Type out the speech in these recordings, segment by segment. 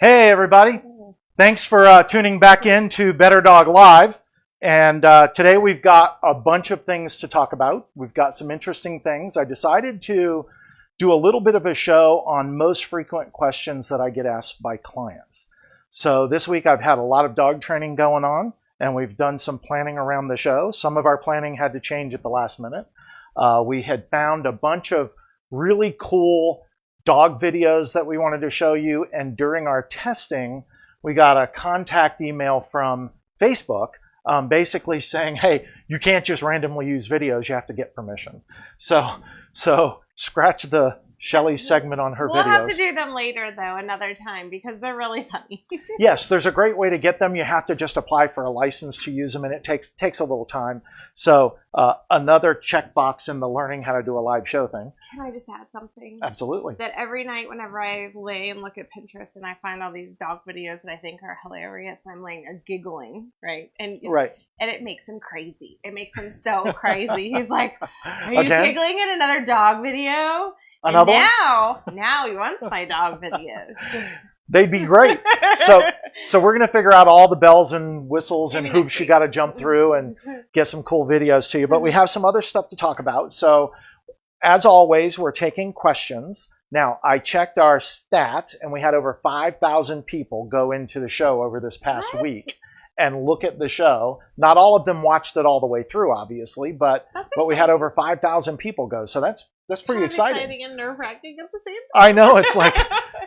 Hey everybody, thanks for tuning back in to Betterdog Live. And today we've got a bunch of things to talk about. We've got some interesting things. I decided to do a little bit of a show on most frequent questions that I get asked by clients. So this week I've had a lot of dog training going on, and we've done some planning around the show. Some of our planning had to change at the last minute. We had found a bunch of really cool dog videos that we wanted to show you, and during our testing we got a contact email from Facebook basically saying, hey, you can't just randomly use videos, you have to get permission. So scratch the Shelly segment on her videos. We'll have to do them later though, another time, because they're really funny. Yes, there's a great way to get them. You have to just apply for a license to use them, and it takes a little time. So another checkbox in the learning how to do a live show thing. Can I just add something? Absolutely. That every night whenever I lay and look at Pinterest and I find all these dog videos that I think are hilarious, I'm laying there giggling, right? And it makes him crazy. It makes him so crazy. He's like, are you giggling at another dog video? Another now he wants my dog videos. They'd be great. So we're going to figure out all the bells and whistles and hoops you got to jump through and get some cool videos to you. But we have some other stuff to talk about. So as always, we're taking questions. Now, I checked our stats, and we had over 5,000 people go into the show over this past week and look at the show. Not all of them watched it all the way through, obviously, but we had over 5,000 people go. So that's pretty exciting and nerve-wracking at the same time. I know, it's like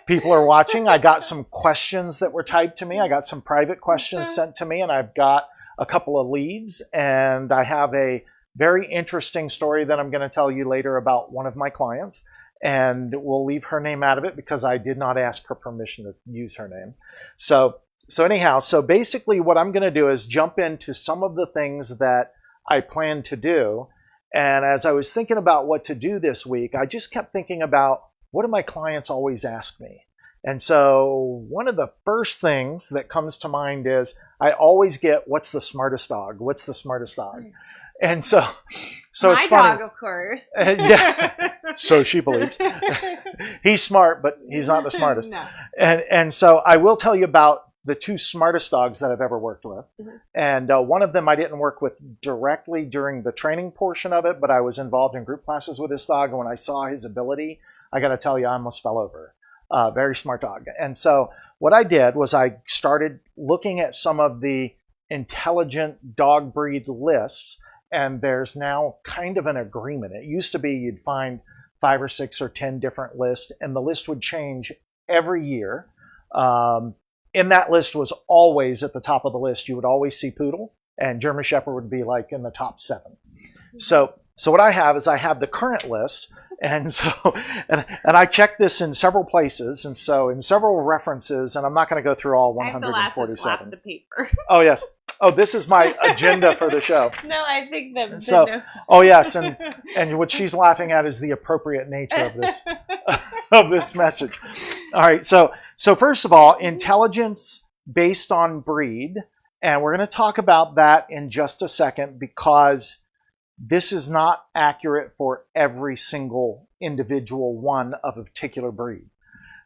people are watching. I got some questions that were typed to me. I got some private questions sent to me, and I've got a couple of leads, and I have a very interesting story that I'm going to tell you later about one of my clients, and we'll leave her name out of it because I did not ask her permission to use her name. So anyhow, so basically what I'm going to do is jump into some of the things that I plan to do. And as I was thinking about what to do this week, I just kept thinking about, what do my clients always ask me? And so one of the first things that comes to mind is, I always get, what's the smartest dog? What's the smartest dog? And so it's funny. My dog, of course. Yeah. So she believes. He's smart, but he's not the smartest. No. And so I will tell you about the two smartest dogs that I've ever worked with. And one of them I didn't work with directly during the training portion of it, but I was involved in group classes with this dog. And when I saw his ability, I got to tell you, I almost fell over. Very smart dog. And so what I did was I started looking at some of the intelligent dog breed lists, and there's now kind of an agreement. It used to be you'd find 5 or 6 or 10 different lists, and the list would change every year. In that list was always at the top of the list. You would always see Poodle, and German Shepherd would be like in the top 7. So what I have is I have the current list, and I checked this in several places, and so in several references, and I'm not going to go through all 147. I have the paper. Oh yes. Oh, this is my agenda for the show. No, I think that. So, oh yes, and what she's laughing at is the appropriate nature of this of this message. All right, so first of all, intelligence based on breed, and we're going to talk about that in just a second, because this is not accurate for every single individual one of a particular breed.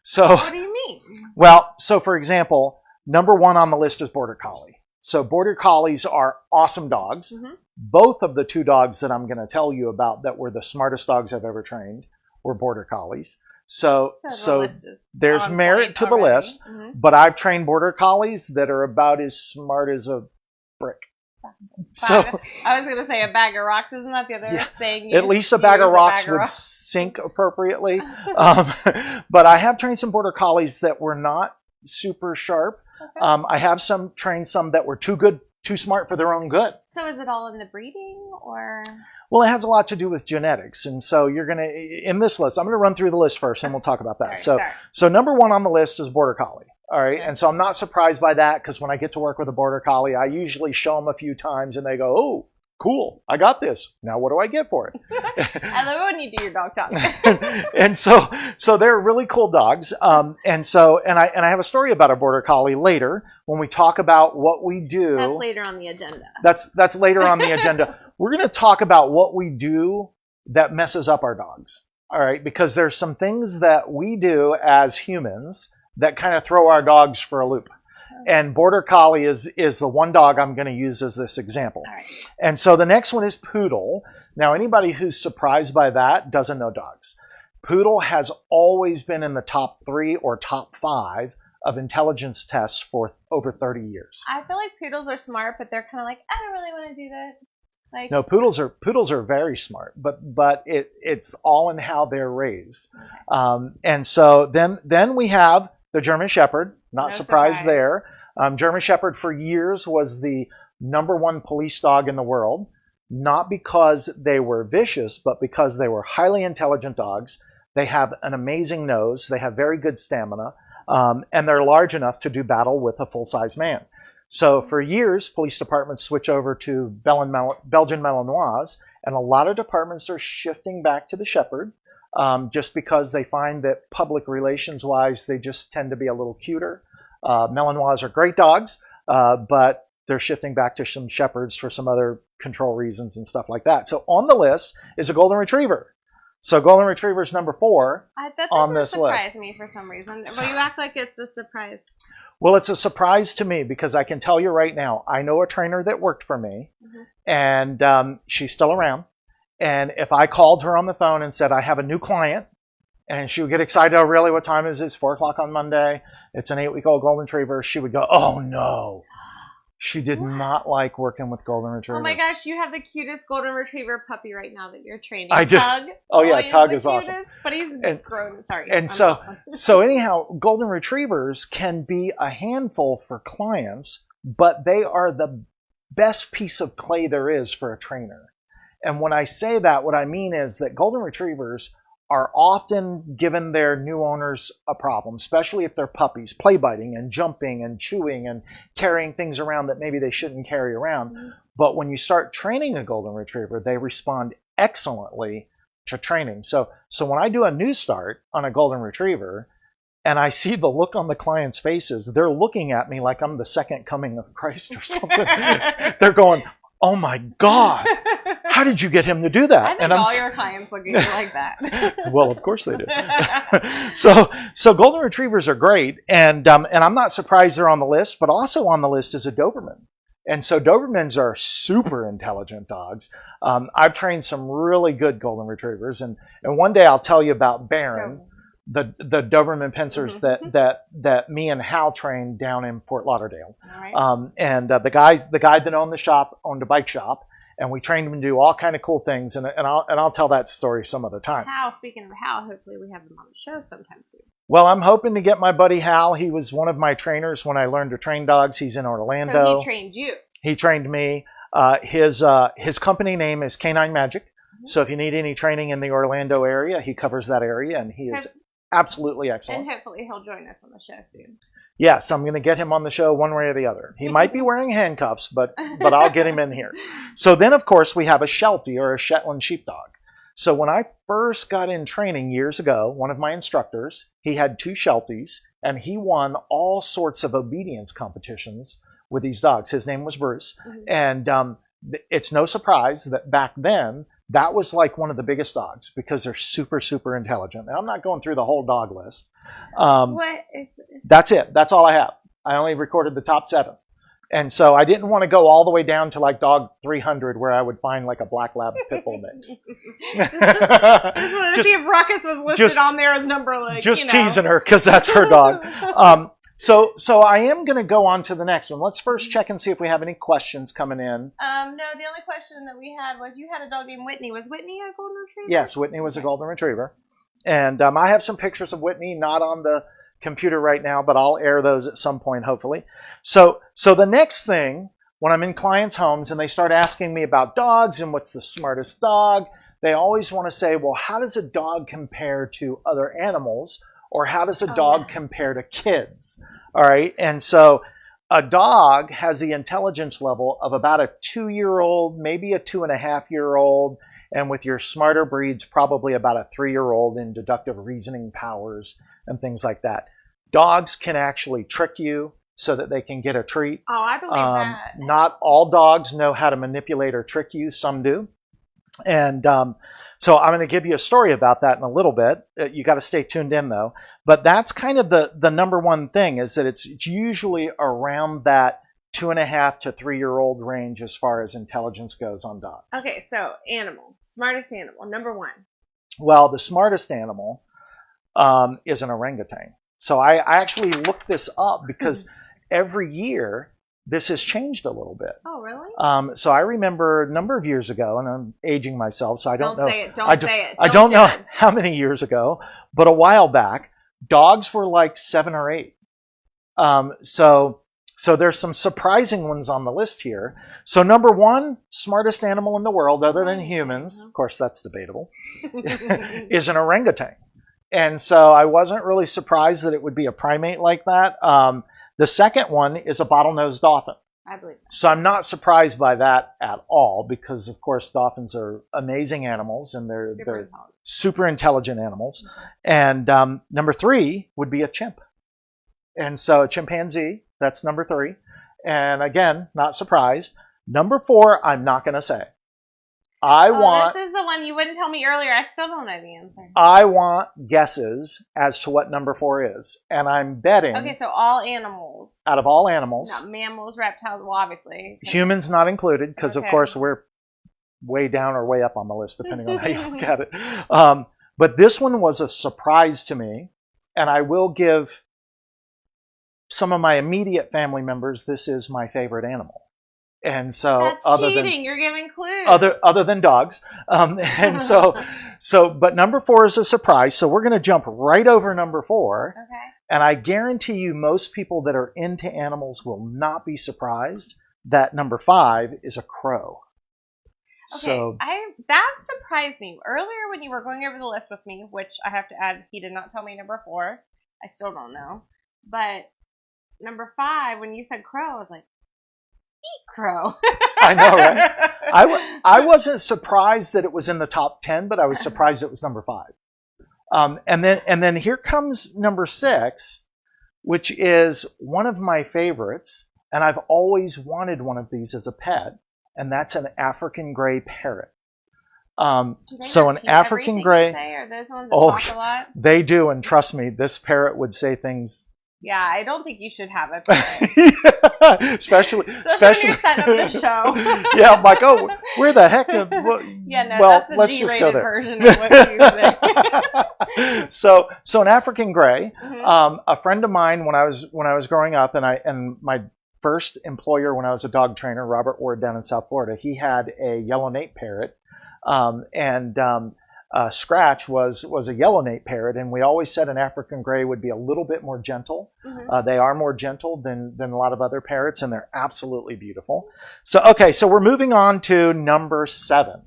So what do you mean? Well, so for example, number 1 on the list is Border Collie. So Border Collies are awesome dogs. Both of the 2 dogs that I'm going to tell you about that were the smartest dogs I've ever trained were Border Collies. So there's merit to the list, but I've trained Border Collies that are about as smart as a brick. I was going to say a bag of rocks. Isn't that the other saying? At least a bag of rocks would sink appropriately. But I have trained some Border Collies that were not super sharp. I have trained some that were too smart for their own good. So is it all in the breeding, or? Well, it has a lot to do with genetics. And so you're going to, in this list, I'm going to run through the list first, and we'll talk about that. So number 1 on the list is Border Collie. All right. Okay. And so I'm not surprised by that, because when I get to work with a Border Collie, I usually show them a few times and they go, oh, cool, I got this. Now what do I get for it? I love it when you do your dog talk. And so they're really cool dogs. And I have a story about a Border Collie later when we talk about what we do. That's later on the agenda. That's later on the agenda. We're going to talk about what we do that messes up our dogs. All right, because there's some things that we do as humans that kind of throw our dogs for a loop. And Border Collie is the one dog I'm going to use as this example. All right. And so the next one is Poodle. Now, anybody who's surprised by that doesn't know dogs. Poodle has always been in the top 3 or top 5 of intelligence tests for over 30 years. I feel like poodles are smart, but they're kind of like, I don't really want to do that. Like, no, poodles are very smart, but it's all in how they're raised. Okay. And so then we have the German Shepherd. Not surprised there. German Shepherd for years was the #1 police dog in the world, not because they were vicious, but because they were highly intelligent dogs. They have an amazing nose. They have very good stamina. And they're large enough to do battle with a full-size man. So for years, police departments switch over to Belgian Malinois, and a lot of departments are shifting back to the Shepherd just because they find that public relations-wise, they just tend to be a little cuter. Malinois are great dogs, but they're shifting back to some Shepherds for some other control reasons and stuff like that. So on the list is a Golden Retriever. So Golden Retriever is number 4 on this list. That doesn't surprise me for some reason. But you act like it's a surprise. Well, it's a surprise to me because I can tell you right now, I know a trainer that worked for me, and she's still around. And if I called her on the phone and said, I have a new client, and she would get excited, oh, really, what time is it? It's 4 o'clock on Monday. It's an 8-week-old Golden Retriever. She would go, oh, no. She did not like working with Golden Retrievers. Oh my gosh, you have the cutest Golden Retriever puppy right now that you're training. I do. Tug. Oh yeah, Tug is awesome. But he's grown. Sorry. And so anyhow, Golden Retrievers can be a handful for clients, but they are the best piece of clay there is for a trainer. And when I say that, what I mean is that Golden Retrievers are often given their new owners a problem, especially if they're puppies, play biting and jumping and chewing and carrying things around that maybe they shouldn't carry around. But when you start training a Golden Retriever, they respond excellently to training. So when I do a new start on a Golden Retriever and I see the look on the clients' faces, they're looking at me like I'm the second coming of Christ or something. They're going, oh my God. How did you get him to do that? I think all your clients look at you like that. Well, of course they do. So Golden Retrievers are great, and I'm not surprised they're on the list, but also on the list is a Doberman. And so Dobermans are super intelligent dogs. I've trained some really good Golden Retrievers, and one day I'll tell you about Baron, the Doberman Pinschers that me and Hal trained down in Fort Lauderdale. All right. And the guy that owned the shop owned a bike shop. And we trained him to do all kind of cool things, and I'll tell that story some other time. Hal, speaking of Hal, hopefully we have him on the show sometime soon. Well, I'm hoping to get my buddy Hal. He was one of my trainers when I learned to train dogs. He's in Orlando. So he trained you. He trained me. His company name is Canine Magic. So if you need any training in the Orlando area, he covers that area, and he is absolutely excellent. And hopefully he'll join us on the show soon. Yes, I'm going to get him on the show one way or the other. He might be wearing handcuffs, but I'll get him in here. So then, of course, we have a Sheltie, or a Shetland sheepdog. So when I first got in training years ago, one of my instructors, he had 2 Shelties, and he won all sorts of obedience competitions with these dogs. His name was Bruce. And it's no surprise that back then, that was like one of the biggest dogs because they're super, super intelligent. Now, I'm not going through the whole dog list. What is it? That's it. That's all I have. I only recorded the top 7. And so I didn't want to go all the way down to like dog 300 where I would find like a black lab pit bull mix. I just wanted to see if Ruckus was listed on there as number like, just teasing her because that's her dog. So I am going to go on to the next one. Let's first check and see if we have any questions coming in. No, the only question that we had was you had a dog named Whitney. Was Whitney a Golden Retriever? Yes, Whitney was a Golden Retriever. And I have some pictures of Whitney, not on the computer right now, but I'll air those at some point, hopefully. So the next thing, when I'm in clients' homes and they start asking me about dogs and what's the smartest dog, they always want to say, well, how does a dog compare to other animals? Or how does a dog compare to kids? All right. And so a dog has the intelligence level of about a 2-year-old, maybe a 2.5-year-old. And with your smarter breeds, probably about a 3-year-old in deductive reasoning powers and things like that. Dogs can actually trick you so that they can get a treat. Oh, I believe that. Not all dogs know how to manipulate or trick you. Some do. And so I'm going to give you a story about that in a little bit. You got to stay tuned in though. But that's kind of the number one thing, is that it's usually around that 2.5 to 3 year old range as far as intelligence goes on dogs. Okay, so animal, smartest animal, number 1. Well, the smartest animal is an orangutan. So I actually looked this up because every year this has changed a little bit. Oh, really? So I remember a number of years ago, and I'm aging myself, so I don't know. Say it. Don't say it. I don't know how many years ago, but a while back, dogs were like 7 or 8. So there's some surprising ones on the list here. So number 1, smartest animal in the world, other than humans, of course that's debatable, is an orangutan. And so I wasn't really surprised that it would be a primate like that. The second one is a bottlenose dolphin. I believe that. So I'm not surprised by that at all, because of course dolphins are amazing animals, and they're super intelligent animals. And number 3 would be a chimp. And so a chimpanzee, that's number 3. And again, not surprised. Number 4, I'm not going to say. This is the one you wouldn't tell me earlier. I still don't know the answer. I want guesses as to what number 4 is. And I'm betting. Okay, so all animals. Out of all animals. Not mammals, reptiles, well, obviously. Humans not included, because of course we're way down or way up on the list, depending on how you look at it. But this one was a surprise to me. And I will give some of my immediate family members, this is my favorite animal. And so, that's cheating. You're giving clues. Other than dogs, and but number 4 is a surprise. So we're going to jump right over number 4. Okay. And I guarantee you, most people that are into animals will not be surprised that number 5 is a crow. Okay, so that surprised me earlier when you were going over the list with me, which I have to add, he did not tell me number 4. I still don't know, but number 5, when you said crow, I was like, eat crow. I know, right? I wasn't surprised that it was in the top 10, but I was surprised it was number 5. And then here comes number 6, which is one of my favorites, and I've always wanted one of these as a pet, and that's an African gray parrot. So an African gray. Or those ones that talk a lot? They do, and trust me, this parrot would say things. Yeah, I don't think you should have a parrot. especially when you're setting up the show. Yeah, I'm like, oh, where the heck? Yeah, no, well, that's the let's G-rated just go there. Version of what you say. So an African gray. A friend of mine when I was growing up, and my first employer when I was a dog trainer, Robert Ward down in South Florida, he had a yellow nape parrot, Scratch was a yellow nape parrot, and we always said an African gray would be a little bit more gentle. They are more gentle than a lot of other parrots, and they're absolutely beautiful. So we're moving on to number 7.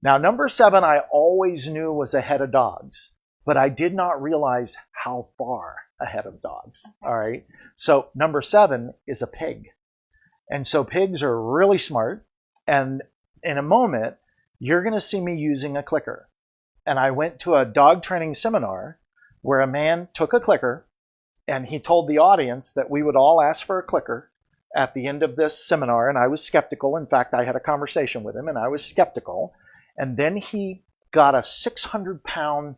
Now, number 7 I always knew was ahead of dogs, but I did not realize how far ahead of dogs. All right. So number 7 is a pig. And so pigs are really smart. And in a moment, you're going to see me using a clicker. And I went to a dog training seminar where a man took a clicker and he told the audience that we would all ask for a clicker at the end of this seminar. And I was skeptical. In fact, I had a conversation with him and I was skeptical. And then he got a 600-pound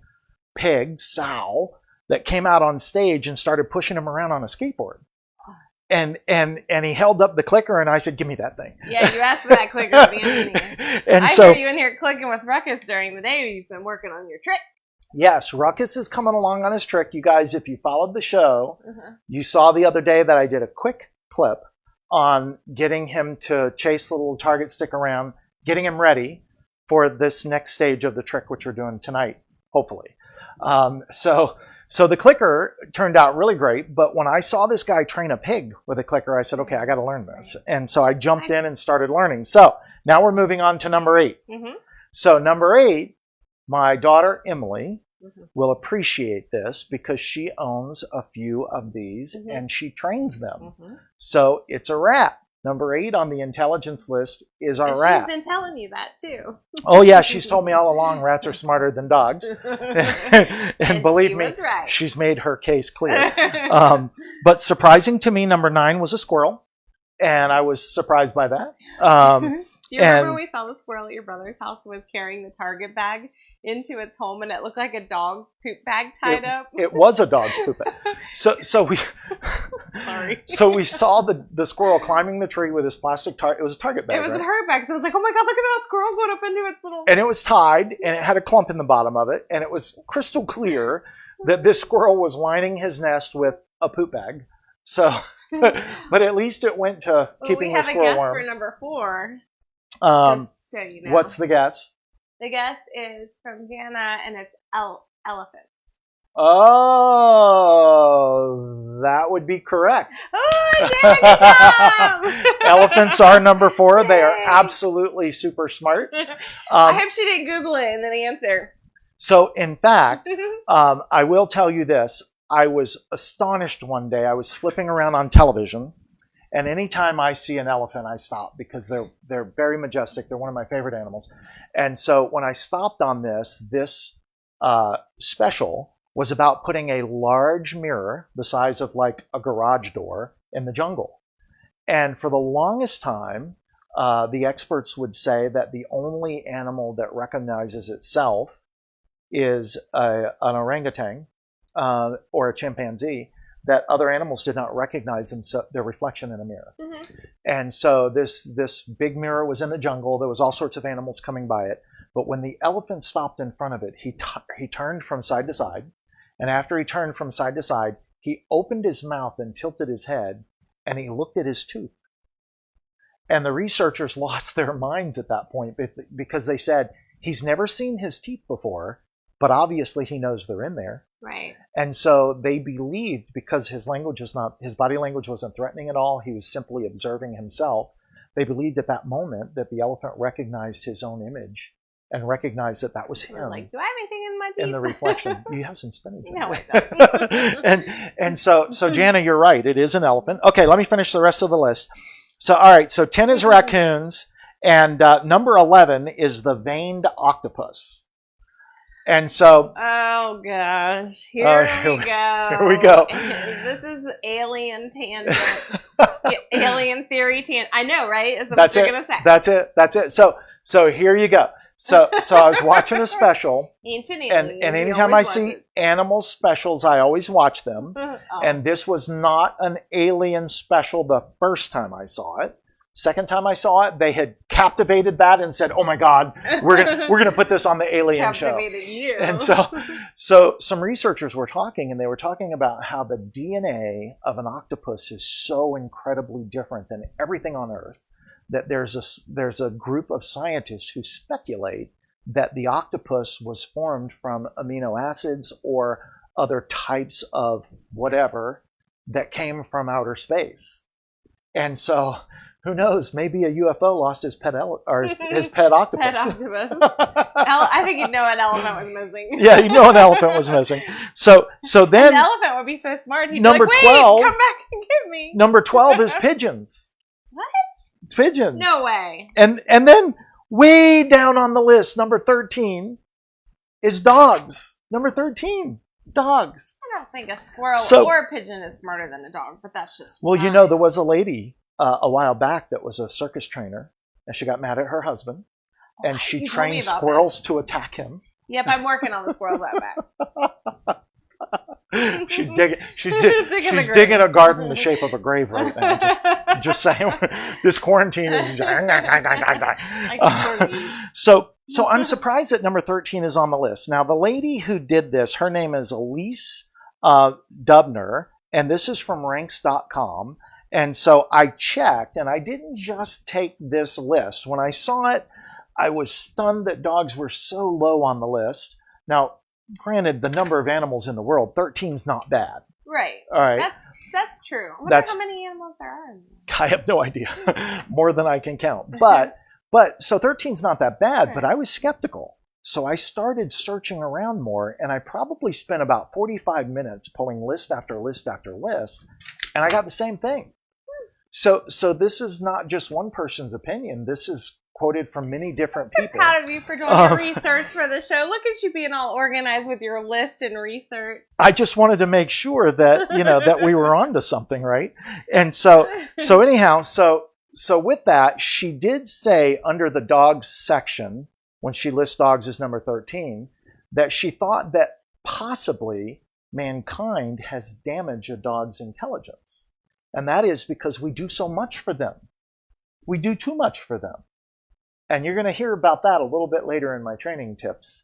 pig, sow, that came out on stage and started pushing him around on a skateboard. And he held up the clicker, and I said, "Give me that thing." Yeah, you asked for that clicker at the end of the year. And I heard you in here clicking with Ruckus during the day. You've been working on your trick. Yes, Ruckus is coming along on his trick. You guys, if you followed the show, you saw the other day that I did a quick clip on getting him to chase the little target stick around, getting him ready for this next stage of the trick, which we're doing tonight, hopefully. So the clicker turned out really great, but when I saw this guy train a pig with a clicker, I said, okay, I got to learn this. And so I jumped in and started learning. So now we're moving on to number 8. So number 8, my daughter Emily will appreciate this because she owns a few of these and she trains them. So it's a rat. Number 8 on the intelligence list is our rat. She's been telling you that too. Oh yeah, she's told me all along rats are smarter than dogs. and believe me, right. She's made her case clear. But surprising to me, number 9 was a squirrel. And I was surprised by that. Do you remember when we saw the squirrel at your brother's house was carrying the Target bag into its home, and it looked like a dog's poop bag tied up? It was a dog's poop bag. So we Sorry. So we saw the squirrel climbing the tree with his plastic Target. It was a Target bag. It was right? a Target bag. So I was like, oh my god, look at that squirrel going up into its little. And it was tied, and it had a clump in the bottom of it, and it was crystal clear that this squirrel was lining his nest with a poop bag. So, but at least it went to keeping the squirrel warm. We have a guess for number 4. Just so you know. What's the guess? The guess is from Jana, and it's elephant. Oh, that would be correct. Oh, Jana, good job! Elephants are number 4. Yay. They are absolutely super smart. I hope she didn't Google it and then answer. So, in fact, I will tell you this. I was astonished one day. I was flipping around on television, and anytime I see an elephant, I stop because they're very majestic. They're one of my favorite animals. And so when I stopped on this special was about putting a large mirror the size of like a garage door in the jungle. And for the longest time, the experts would say that the only animal that recognizes itself is an orangutan or a chimpanzee, that other animals did not recognize their reflection in a mirror. Mm-hmm. And so this big mirror was in the jungle. There was all sorts of animals coming by it. But when the elephant stopped in front of it, he turned from side to side. And after he turned from side to side, he opened his mouth and tilted his head, and he looked at his tooth. And the researchers lost their minds at that point because they said, he's never seen his teeth before, but obviously he knows they're in there. Right. And so they believed, because his body language wasn't threatening at all, he was simply observing himself. They believed at that moment that the elephant recognized his own image and recognized that was him. Like, do I have anything in my teeth? In the reflection. You have some spinach. No, I don't. and so Jana, you're right. It is an elephant. Okay, let me finish the rest of the list. So, all right. So 10 is raccoons, and number 11 is the veined octopus. And so, oh gosh, here we go. Here we go. This is alien tangent, alien theory tangent. I know, right? Is what you're gonna say. That's it. So here you go. So I was watching a special, Ancient Aliens, and anytime I see animal specials, I always watch them. Oh. And this was not an alien special the first time I saw it. Second time I saw it, they had captivated that and said, "Oh my God, we're gonna put this on the Alien show." You. And so some researchers were talking, and they were talking about how the DNA of an octopus is so incredibly different than everything on Earth that there's a group of scientists who speculate that the octopus was formed from amino acids or other types of whatever that came from outer space. And so, who knows? Maybe a UFO lost his pet his pet octopus. Pet octopus. I think you'd know an elephant was missing. Yeah, you know an elephant was missing. So then an elephant would be so smart. He'd number be like, 12. Wait, come back and get me. Number 12 is pigeons. What? Pigeons. No way. And then way down on the list, number 13 is dogs. Number 13, dogs. I don't think a squirrel or a pigeon is smarter than a dog, but that's just well, you know, there was a lady a while back that was a circus trainer, and she got mad at her husband, and she trained squirrels to attack him. Yep, I'm working on the squirrels out back. She's digging a garden the shape of a grave right now. Just saying, this quarantine is. So I'm surprised that number 13 is on the list. Now, the lady who did this, her name is Elise Dubner, and this is from ranks.com. And so I checked, and I didn't just take this list. When I saw it, I was stunned that dogs were so low on the list. Now, granted, the number of animals in the world, 13 is not bad. Right. All right. That's true. I wonder how many animals there are. I have no idea. More than I can count. But so 13 is not that bad, right. But I was skeptical. So I started searching around more, and I probably spent about 45 minutes pulling list after list after list, and I got the same thing. So this is not just one person's opinion. This is quoted from many different people. I'm so proud of you for doing your research for the show. Look at you being all organized with your list and research. I just wanted to make sure that that we were onto something, right? And so anyhow, so So with that, she did say under the dogs section, when she lists dogs as number 13, that she thought that possibly mankind has damaged a dog's intelligence. And that is because we do so much for them. We do too much for them. And you're going to hear about that a little bit later in my training tips.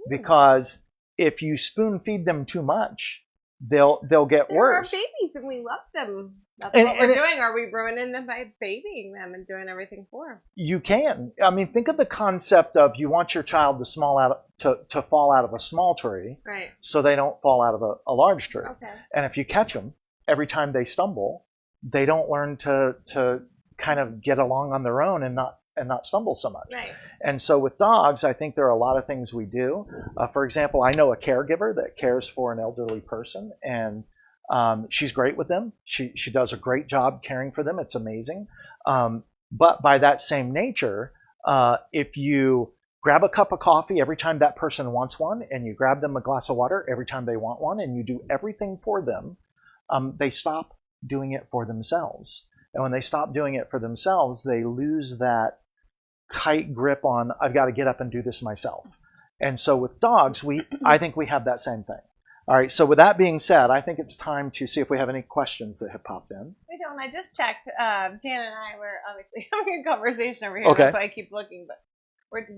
Because if you spoon feed them too much, they'll get worse. They're our babies and we love them. That's what we're doing. Are we ruining them by babying them and doing everything for them? You can. I mean, think of the concept of you want your child to fall out of a small tree, right, so they don't fall out of a large tree. Okay. And if you catch them every time they stumble, they don't learn to kind of get along on their own and not stumble so much. Right. And so with dogs, I think there are a lot of things we do. For example, I know a caregiver that cares for an elderly person, and she's great with them. She does a great job caring for them. It's amazing. But by that same nature, if you grab a cup of coffee every time that person wants one, and you grab them a glass of water every time they want one, and you do everything for them, they stop doing it for themselves. And when they stop doing it for themselves, they lose that tight grip on, I've got to get up and do this myself. And so with dogs, I think we have that same thing. All right, so with that being said, I think it's time to see if we have any questions that have popped in. We don't. I just checked. Jan and I were obviously having a conversation over here, okay. That's why I keep looking. But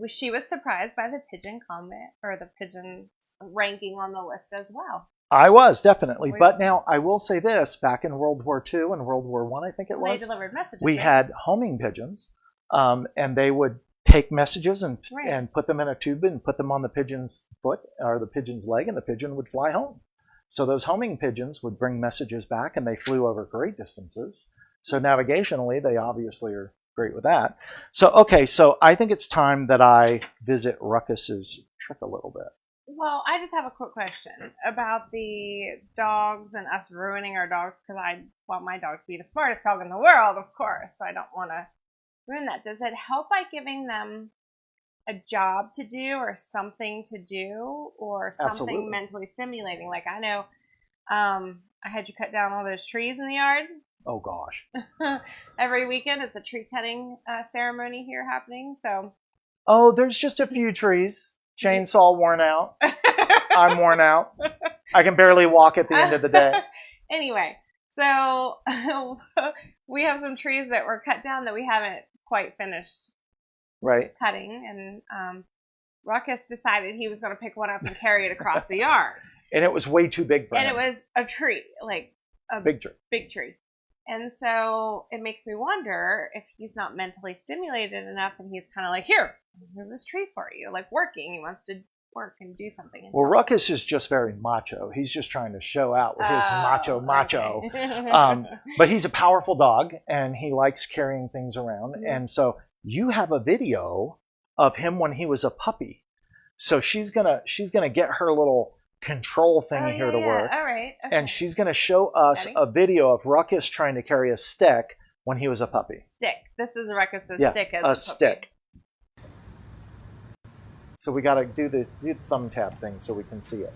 she was surprised by the pigeon comment, or the pigeon ranking on the list as well. I was, definitely. But now, I will say this, back in World War II and World War I think it was, they delivered messages. We had homing pigeons, and they would take messages and put them in a tube and put them on the pigeon's foot or the pigeon's leg, and the pigeon would fly home. So those homing pigeons would bring messages back, and they flew over great distances. So navigationally, they obviously are great with that. So, okay, so I think it's time that I visit Ruckus's trick a little bit. Well, I just have a quick question about the dogs and us ruining our dogs, because I want my dog to be the smartest dog in the world, of course, so I don't want to ruin that. Does it help by giving them a job to do or something to do or something Absolutely. Mentally stimulating? Like, I know I had you cut down all those trees in the yard. Oh, gosh. Every weekend it's a tree cutting ceremony here happening. So. Oh, there's just a few trees. Chainsaw worn out. I'm worn out. I can barely walk at the end of the day. Anyway, so we have some trees that were cut down that we haven't quite finished cutting, and Ruckus decided he was going to pick one up and carry it across the yard. And it was way too big for him. And it was a tree, like a big tree. And so it makes me wonder if he's not mentally stimulated enough, and he's kind of like, here's this tree for you, like working. He wants to work and do something. Well, Ruckus is just very macho. He's just trying to show out with his macho. Okay. But he's a powerful dog, and he likes carrying things around. Mm-hmm. And so you have a video of him when he was a puppy. So she's gonna get her little control thing here to work. All right. Okay. And she's gonna show us a video of Ruckus trying to carry a stick when he was a puppy. Stick. This is Ruckus's stick as a puppy. Stick. So we got to do the thumb tap thing so we can see it.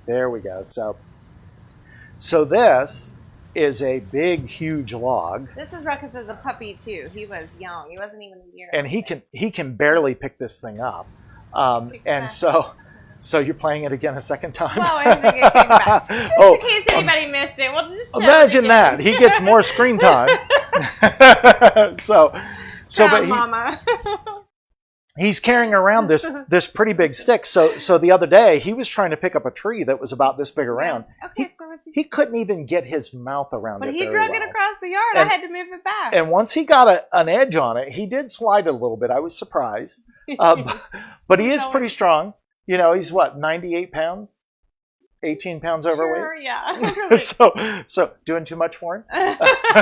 There we go. So this is a big, huge log. This is Ruckus as a puppy too. He was young. He wasn't even a year. And he can barely pick this thing up. And so you're playing it again a second time. Well, I think it came back. Just in case anybody missed it, we'll just show imagine that he gets more screen time. But Mama. He's carrying around this pretty big stick. So the other day he was trying to pick up a tree that was about this big around. Okay, he couldn't even get his mouth around it. But he drug it across the yard. I had to move it back. And once he got an edge on it, he did slide a little bit. I was surprised. But he is pretty strong. You know, he's what, 98 pounds? 18 pounds overweight? Sure, yeah. so doing too much for him?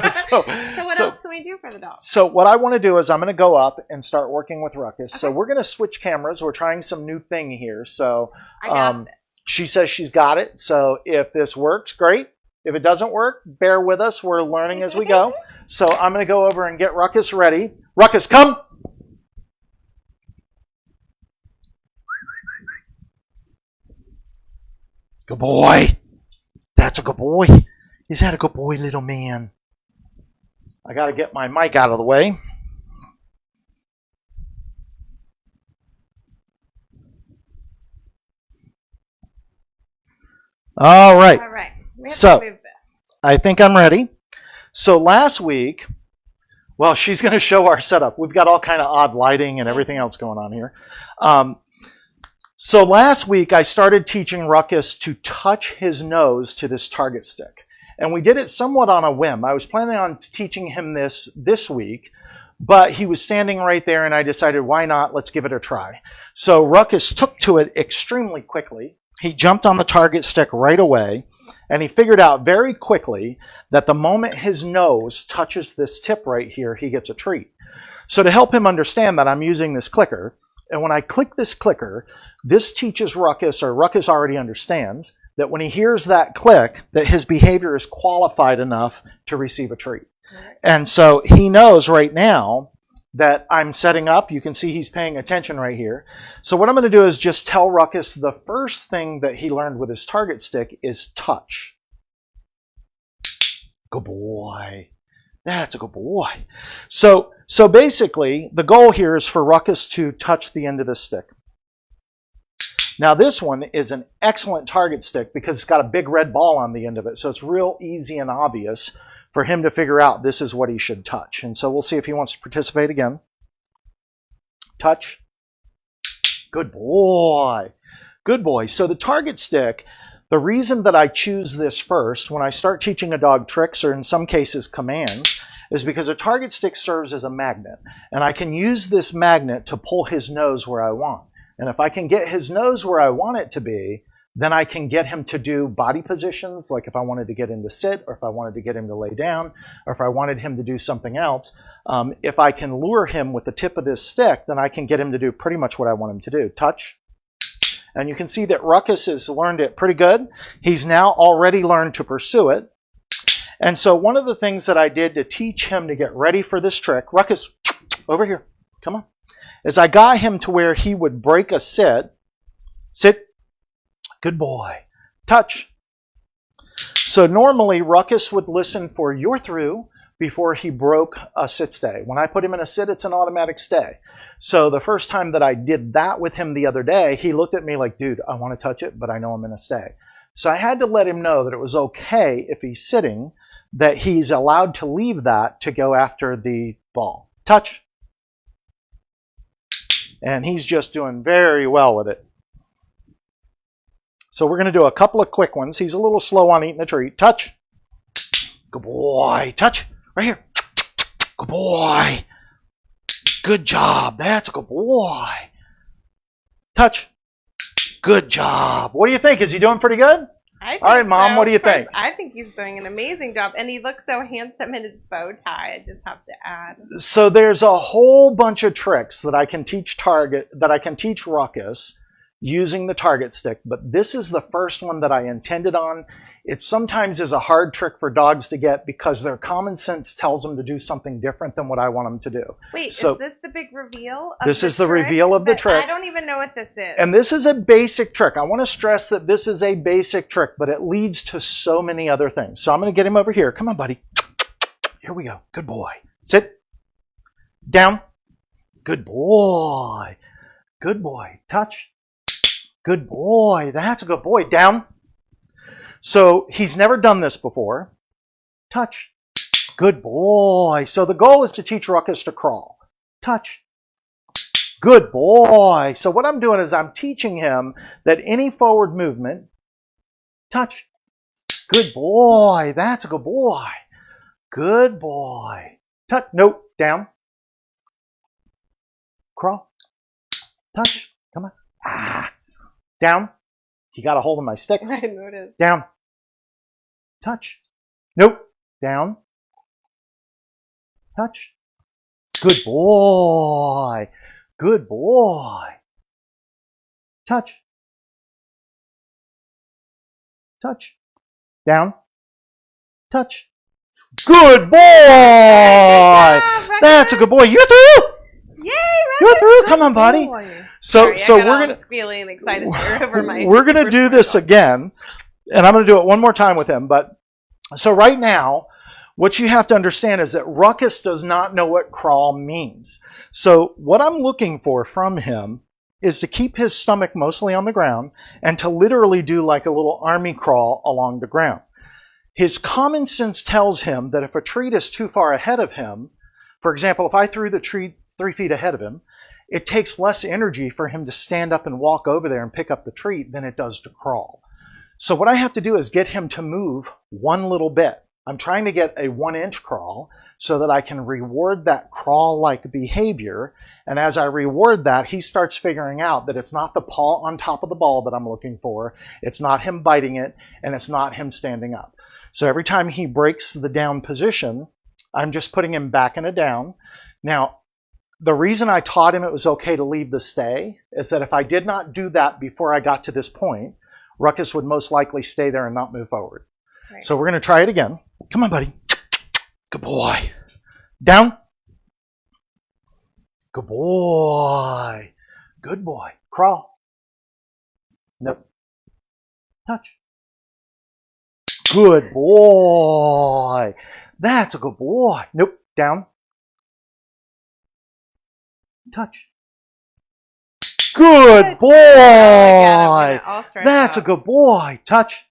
So what else can we do for the dog? So what I want to do is I'm going to go up and start working with Ruckus. Okay. So we're going to switch cameras. We're trying some new thing here. So I got this. She says she's got it. So if this works, great. If it doesn't work, bear with us. We're learning as we go. So I'm going to go over and get Ruckus ready. Ruckus, come! Good boy. That's a good boy. Is that a good boy, little man? I got to get my mic out of the way. All right. All right. We have So, to move this. I think I'm ready. So last week, well, she's going to show our setup. We've got all kind of odd lighting and everything else going on here. So last week, I started teaching Ruckus to touch his nose to this target stick. And we did it somewhat on a whim. I was planning on teaching him this week, but he was standing right there, and I decided, why not? Let's give it a try. So Ruckus took to it extremely quickly. He jumped on the target stick right away, and he figured out very quickly that the moment his nose touches this tip right here, he gets a treat. So to help him understand that, I'm using this clicker, and when I click this clicker, this teaches Ruckus, or Ruckus already understands, that when he hears that click, that his behavior is qualified enough to receive a treat. Right. And so he knows right now that I'm setting up. You can see he's paying attention right here. So what I'm going to do is just tell Ruckus the first thing that he learned with his target stick is touch. Good boy. That's a good boy. So basically, the goal here is for Ruckus to touch the end of the stick. Now this one is an excellent target stick because it's got a big red ball on the end of it. So it's real easy and obvious for him to figure out this is what he should touch. And so we'll see if he wants to participate again. Touch. Good boy. Good boy. So the target stick, the reason that I choose this first when I start teaching a dog tricks, or in some cases commands, is because a target stick serves as a magnet. And I can use this magnet to pull his nose where I want. And if I can get his nose where I want it to be, then I can get him to do body positions, like if I wanted to get him to sit, or if I wanted to get him to lay down, or if I wanted him to do something else. If I can lure him with the tip of this stick, then I can get him to do pretty much what I want him to do. Touch. And you can see that Ruckus has learned it pretty good. He's now already learned to pursue it. And so one of the things that I did to teach him to get ready for this trick, Ruckus, over here, come on, is I got him to where he would break a sit. Sit. Good boy. Touch. So normally Ruckus would listen for "you're through" before he broke a sit stay. When I put him in a sit, it's an automatic stay. So the first time that I did that with him the other day, he looked at me like, dude, I want to touch it, but I know I'm in a stay. So I had to let him know that it was okay if he's sitting, that he's allowed to leave that to go after the ball. Touch. And he's just doing very well with it. So we're going to do a couple of quick ones. He's a little slow on eating the treat. Touch. Good boy. Touch. Right here. Good boy. Good job. That's a good boy. Touch. Good job. What do you think? Is he doing pretty good? All right, Mom, what do you think? I think he's doing an amazing job, and he looks so handsome in his bow tie. I just have to add. So there's a whole bunch of tricks that I can teach Ruckus using the target stick, but this is the first one that I intended on. It sometimes is a hard trick for dogs to get because their common sense tells them to do something different than what I want them to do. Wait, so, is this the big reveal of this is the reveal of the trick. I don't even know what this is. And this is a basic trick. I want to stress that this is a basic trick, but it leads to so many other things. So I'm going to get him over here. Come on, buddy. Here we go. Good boy. Sit. Down. Good boy. Good boy. Touch. Good boy. That's a good boy. Down. So he's never done this before. Touch. Good boy. So the goal is to teach Ruckus to crawl. Touch. Good boy. So what I'm doing is I'm teaching him that any forward movement, touch. Good boy. That's a good boy. Good boy. Touch. Nope. Down. Crawl. Touch. Come on. Ah. Down. You got a hold of my stick. I noticed. Down. Touch. Nope. Down. Touch. Good boy. Good boy. Touch. Touch. Down. Touch. Good boy. That's a good boy. You're through. Yay! You're through. Come on, buddy. Boy. So Sorry, we're gonna squealing and excited over my. We're gonna do this again, and I'm gonna do it one more time with him. But so right now, what you have to understand is that Ruckus does not know what crawl means. So what I'm looking for from him is to keep his stomach mostly on the ground and to literally do like a little army crawl along the ground. His common sense tells him that if a treat is too far ahead of him, for example, if I threw the treat 3 feet ahead of him, it takes less energy for him to stand up and walk over there and pick up the treat than it does to crawl. So what I have to do is get him to move one little bit. I'm trying to get a 1-inch crawl so that I can reward that crawl-like behavior. And as I reward that, he starts figuring out that it's not the paw on top of the ball that I'm looking for. It's not him biting it, and it's not him standing up. So every time he breaks the down position, I'm just putting him back in a down. Now, the reason I taught him it was okay to leave the stay is that if I did not do that before I got to this point, Ruckus would most likely stay there and not move forward. Right. So we're going to try it again. Come on, buddy. Good boy. Down. Good boy. Good boy. Crawl. Nope. Touch. Good boy. That's a good boy. Nope. Down. Touch. Good boy. That's a good boy. Touch.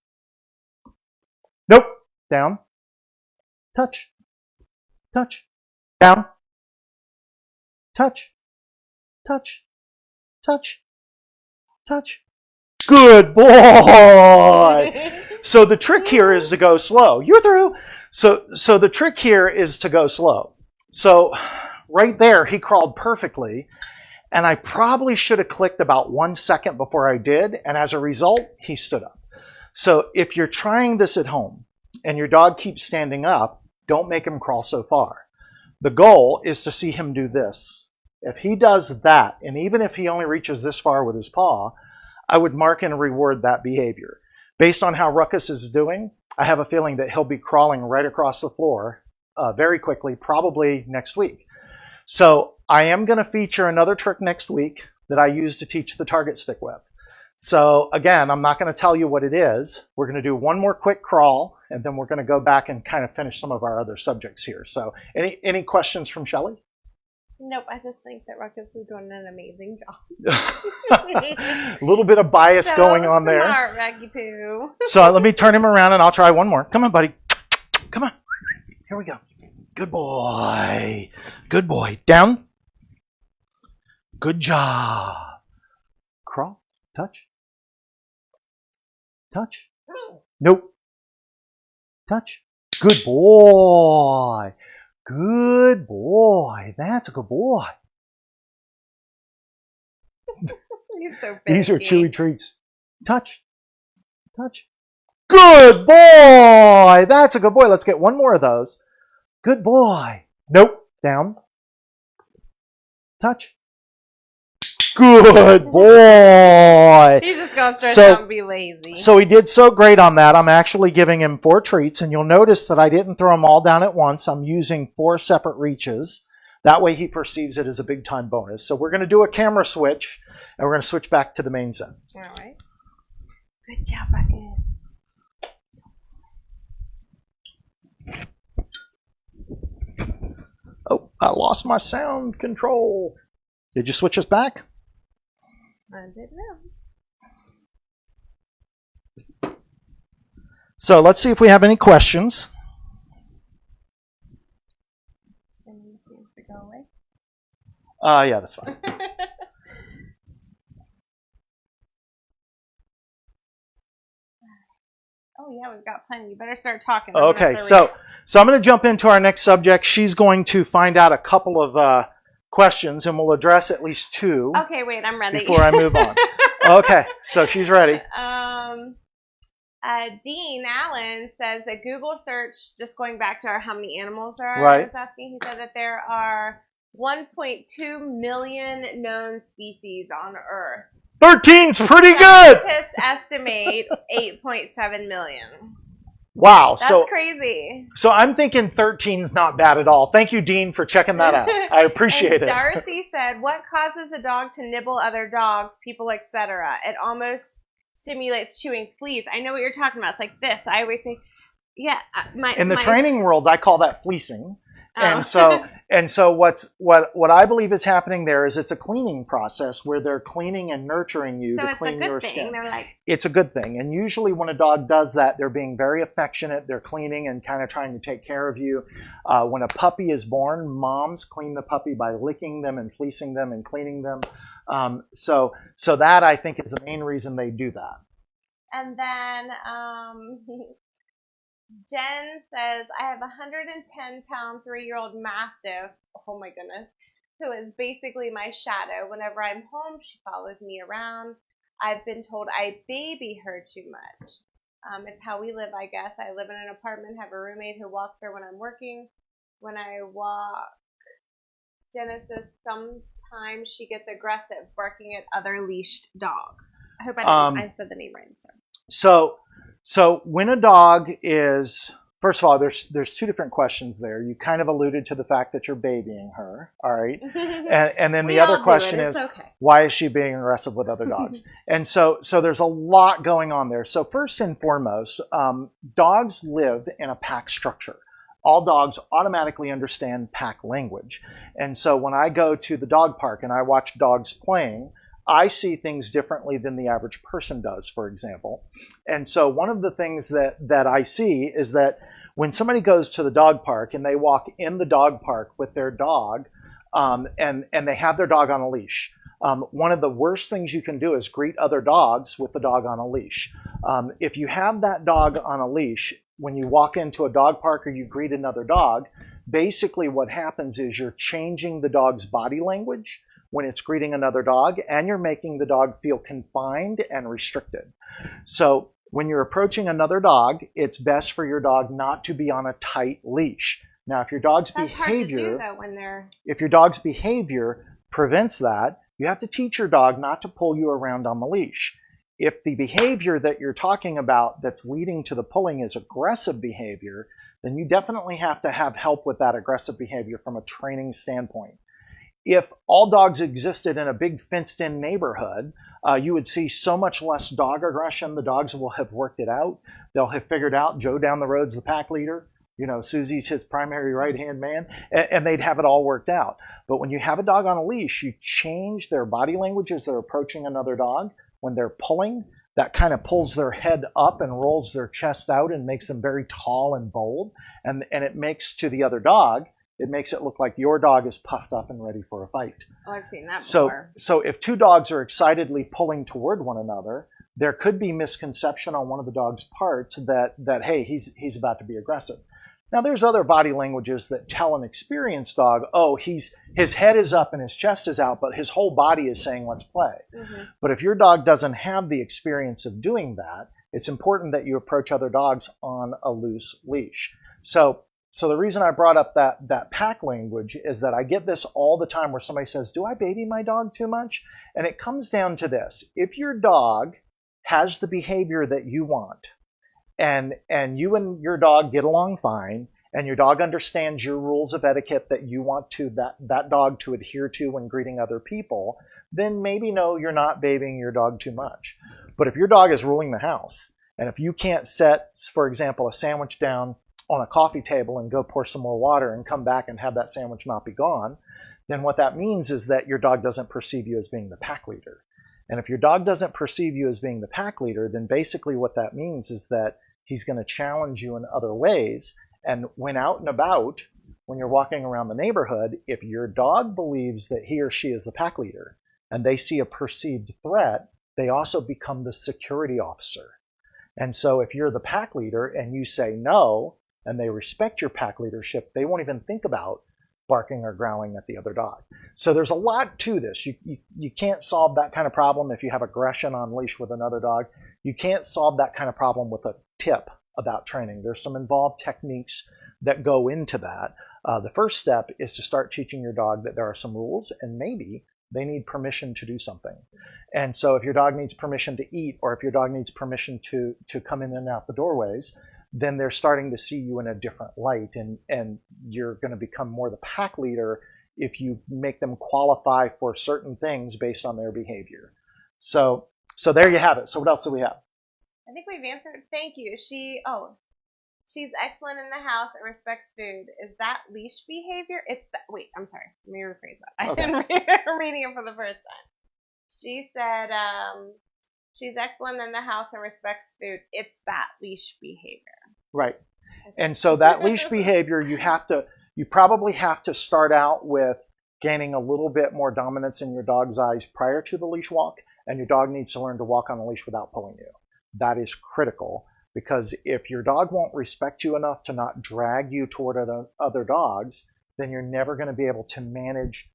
Nope. Down. Touch. Touch. Down. Touch. Touch. Touch. Touch. Good boy. So the trick here is to go slow. You're through. So the trick here is to go slow. So right there, he crawled perfectly. And I probably should have clicked about 1 second before I did. And as a result, he stood up. So if you're trying this at home and your dog keeps standing up, don't make him crawl so far. The goal is to see him do this. If he does that, and even if he only reaches this far with his paw, I would mark and reward that behavior. Based on how Ruckus is doing, I have a feeling that he'll be crawling right across the floor very quickly, probably next week. So I am going to feature another trick next week that I use to teach the target stick whip. So again, I'm not going to tell you what it is. We're going to do one more quick crawl, and then we're going to go back and kind of finish some of our other subjects here. So any questions from Shelley? Nope, I just think that Ruckus is doing an amazing job. A little bit of bias going on there. Smart, Raggy Poo. So let me turn him around and I'll try one more. Come on, buddy. Come on. Here we go. Good boy. Good boy. Down. Good job. Crawl. Touch. Touch. Nope. Touch. Good boy. Good boy. That's a good boy. He's so big. These are chewy treats. Touch. Touch. Good boy. That's a good boy. Let's get one more of those. Good boy. Nope. Down. Touch. Good boy. He's just going to stretch out and be lazy. So he did so great on that. I'm actually giving him 4 treats, and you'll notice that I didn't throw them all down at once. I'm using 4 separate reaches. That way he perceives it as a big time bonus. So we're going to do a camera switch, and we're going to switch back to the main set. All right. Good job, Ruckus. Oh, I lost my sound control. Did you switch us back? I didn't know. So let's see if we have any questions. Yeah, that's fine. Oh yeah, we've got plenty. You better start talking. Okay, so I'm going to jump into our next subject. She's going to find out a couple of questions, and we'll address at least 2. Okay, wait, I'm ready. Before I move on. Okay, so she's ready. Dean Allen says that Google search, just going back to our how many animals there are, right. I was asking, he said that there are 1.2 million known species on Earth. 13's pretty good! Scientists estimate 8.7 million. Wow. That's crazy. So I'm thinking 13's not bad at all. Thank you, Dean, for checking that out. I appreciate it. Darcy said, what causes a dog to nibble other dogs, people, etc.? It almost simulates chewing fleas. I know what you're talking about. It's like this. I always think, Yeah, in the training world, I call that fleecing. And so what I believe is happening there is it's a cleaning process where they're cleaning and nurturing you to clean your skin. It's a good thing. And usually when a dog does that, they're being very affectionate. They're cleaning and kind of trying to take care of you. When a puppy is born, moms clean the puppy by licking them and fleecing them and cleaning them. So that I think is the main reason they do that. And then Jen says, I have a 110-pound 3-year-old Mastiff, oh my goodness, who is basically my shadow. Whenever I'm home, she follows me around. I've been told I baby her too much. It's how we live, I guess. I live in an apartment, have a roommate who walks her when I'm working. When I walk Genesis, sometimes she gets aggressive, barking at other leashed dogs. I hope I said the name right. I'm sorry. So when a dog is, first of all, there's two different questions there. You kind of alluded to the fact that you're babying her, all right? And then the other question is, why is she being aggressive with other dogs? And so there's a lot going on there. So first and foremost, dogs live in a pack structure. All dogs automatically understand pack language. And so when I go to the dog park and I watch dogs playing, I see things differently than the average person does, for example. And so one of the things that I see is that when somebody goes to the dog park and they walk in the dog park with their dog and they have their dog on a leash, one of the worst things you can do is greet other dogs with the dog on a leash. If you have that dog on a leash, when you walk into a dog park or you greet another dog, basically what happens is you're changing the dog's body language when it's greeting another dog, and you're making the dog feel confined and restricted. So when you're approaching another dog, it's best for your dog not to be on a tight leash. Now, if your dog's if your dog's behavior prevents that, you have to teach your dog not to pull you around on the leash. If the behavior that you're talking about that's leading to the pulling is aggressive behavior, then you definitely have to have help with that aggressive behavior from a training standpoint. If all dogs existed in a big fenced-in neighborhood, you would see so much less dog aggression. The dogs will have worked it out. They'll have figured out Joe down the road's the pack leader. You know, Susie's his primary right-hand man, and they'd have it all worked out. But when you have a dog on a leash, you change their body language as they're approaching another dog. When they're pulling, that kind of pulls their head up and rolls their chest out and makes them very tall and bold. And it makes to the other dog, it makes it look like your dog is puffed up and ready for a fight. Oh, I've seen that before. So if two dogs are excitedly pulling toward one another, there could be misconception on one of the dog's parts that hey, he's about to be aggressive. Now, there's other body languages that tell an experienced dog, oh, his head is up and his chest is out, but his whole body is saying, let's play. Mm-hmm. But if your dog doesn't have the experience of doing that, it's important that you approach other dogs on a loose leash. So the reason I brought up that pack language is that I get this all the time where somebody says, do I baby my dog too much? And it comes down to this. If your dog has the behavior that you want, and you and your dog get along fine, and your dog understands your rules of etiquette that you want to that dog to adhere to when greeting other people, then maybe no, you're not babying your dog too much. But if your dog is ruling the house, and if you can't set, for example, a sandwich down on a coffee table and go pour some more water and come back and have that sandwich not be gone, then what that means is that your dog doesn't perceive you as being the pack leader. And if your dog doesn't perceive you as being the pack leader, then basically what that means is that he's going to challenge you in other ways. And when out and about, when you're walking around the neighborhood, if your dog believes that he or she is the pack leader and they see a perceived threat, they also become the security officer. And so if you're the pack leader and you say no, and they respect your pack leadership, they won't even think about barking or growling at the other dog. So there's a lot to this. You can't solve that kind of problem if you have aggression on leash with another dog. You can't solve that kind of problem with a tip about training. There's some involved techniques that go into that. The first step is to start teaching your dog that there are some rules, and maybe they need permission to do something. And so if your dog needs permission to eat, or if your dog needs permission to come in and out the doorways, then they're starting to see you in a different light, and you're going to become more the pack leader if you make them qualify for certain things based on their behavior. So there you have it. So what else do we have? I think we've answered. Thank you. She's excellent in the house and respects food. Is that leash behavior? Wait, I'm sorry. Let me rephrase that. I've been reading it for the first time. She said, she's excellent in the house and respects food. It's that leash behavior. Right. And so that leash behavior, you probably have to start out with gaining a little bit more dominance in your dog's eyes prior to the leash walk, and your dog needs to learn to walk on a leash without pulling you. That is critical, because if your dog won't respect you enough to not drag you toward other dogs, then you're never going to be able to manage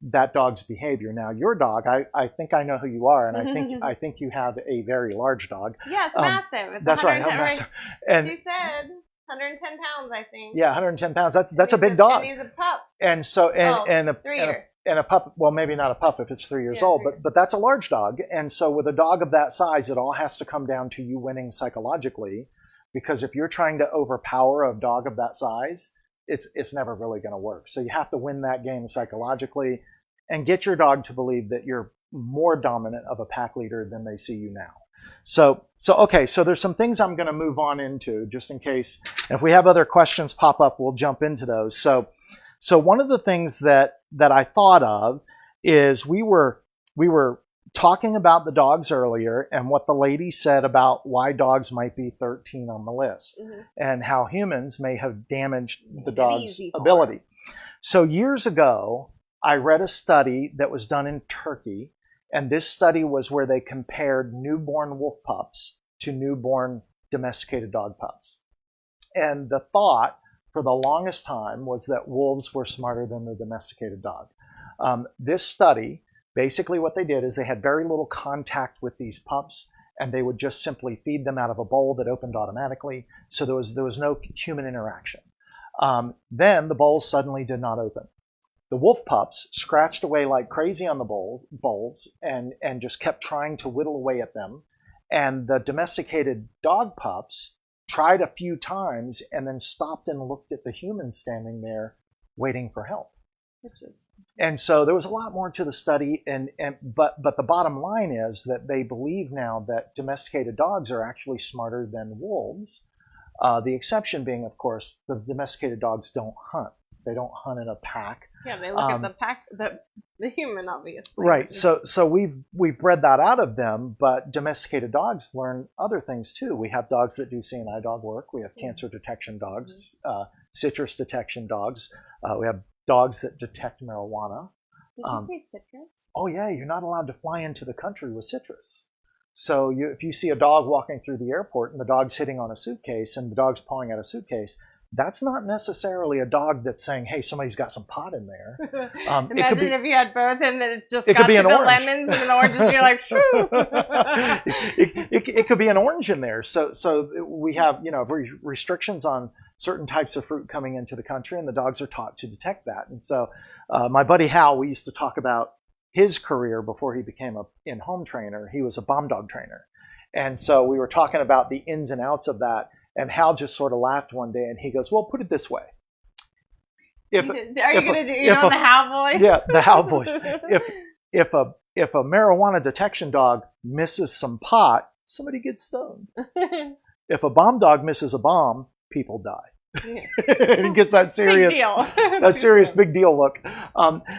that dog's behavior. Now, your dog, I think I know who you are, and I think you have a very large dog. Yeah, it's massive. It's that's right. Massive. And she said 110 pounds, I think. Yeah, 110 pounds. That's a big dog. And he's a pup. And so, and a pup. Well, maybe not a pup if it's 3 years old, but that's a large dog. And so, with a dog of that size, it all has to come down to you winning psychologically, because if you're trying to overpower a dog of that size, it's never really going to work. So you have to win that game psychologically and get your dog to believe that you're more dominant of a pack leader than they see you now. So okay, so there's some things I'm going to move on into just in case. If we have other questions pop up, we'll jump into those. So one of the things that I thought of is we were talking about the dogs earlier and what the lady said about why dogs might be 13 on the list, and how humans may have damaged the dog's ability. So years ago, I read a study that was done in Turkey, and this study was where they compared newborn wolf pups to newborn domesticated dog pups. And the thought for the longest time was that wolves were smarter than the domesticated dog. This study, basically what they did is they had very little contact with these pups, and they would just simply feed them out of a bowl that opened automatically. So there was no human interaction. Then the bowls suddenly did not open. The wolf pups scratched away like crazy on the bowls and just kept trying to whittle away at them. And the domesticated dog pups tried a few times and then stopped and looked at the humans standing there waiting for help. And so there was a lot more to the study, but the bottom line is that they believe now that domesticated dogs are actually smarter than wolves. The exception being, of course, the domesticated dogs don't hunt. They don't hunt in a pack. Yeah, they look at the pack, the human, obviously. Right. So we've bred that out of them, but domesticated dogs learn other things too. We have dogs that do CNI dog work. We have cancer detection dogs, citrus detection dogs. We have dogs that detect marijuana. Did you say citrus? Oh yeah, you're not allowed to fly into the country with citrus. So if you see a dog walking through the airport and the dog's hitting on a suitcase and the dog's pawing at a suitcase, that's not necessarily a dog that's saying, hey, somebody's got some pot in there. Imagine if you had both and then it just got to the lemons and the oranges and you're like, shoo. It could be an orange in there. So we have, restrictions on certain types of fruit coming into the country, and the dogs are taught to detect that. And so my buddy Hal, we used to talk about his career before he became an in-home trainer. He was a bomb dog trainer. And so we were talking about the ins and outs of that. And Hal just sort of laughed one day, and he goes, well, put it this way. Are you going to do the Hal voice? Yeah, the Hal voice. If a marijuana detection dog misses some pot, somebody gets stoned. If a bomb dog misses a bomb, people die. Yeah. And he gets that serious big deal look.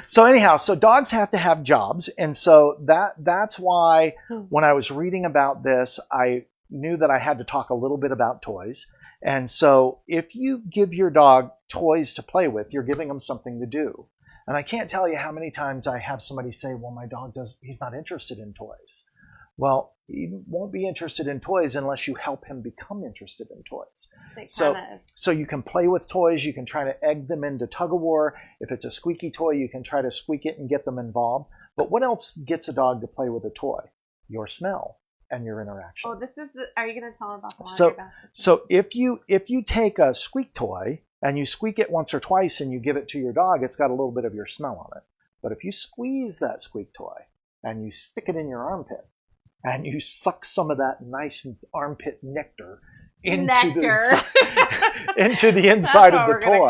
So anyhow, so dogs have to have jobs, and so that's why when I was reading about this, I knew that I had to talk a little bit about toys. And so if you give your dog toys to play with, you're giving them something to do. And I can't tell you how many times I have somebody say, well, my dog he's not interested in toys. Well, he won't be interested in toys unless you help him become interested in toys. So you can play with toys. You can try to egg them into tug of war. If it's a squeaky toy, you can try to squeak it and get them involved. But what else gets a dog to play with a toy? Your smell and your interaction. Oh, are you going to tell them about the laundry basket? So if you take a squeak toy and you squeak it once or twice and you give it to your dog, it's got a little bit of your smell on it. But if you squeeze that squeak toy and you stick it in your armpit and you suck some of that nice armpit nectar into the inside of the toy,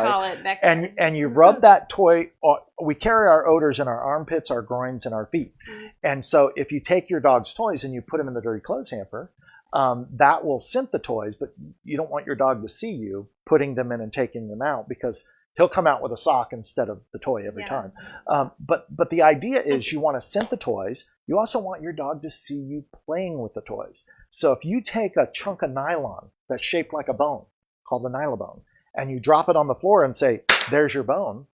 and you rub that toy. We carry our odors in our armpits, our groins, and our feet. And so if you take your dog's toys and you put them in the dirty clothes hamper, that will scent the toys, but you don't want your dog to see you putting them in and taking them out, because he'll come out with a sock instead of the toy every time. But the idea is you want to scent the toys. You also want your dog to see you playing with the toys. So if you take a chunk of nylon that's shaped like a bone, called the nylabone, and you drop it on the floor and say, there's your bone,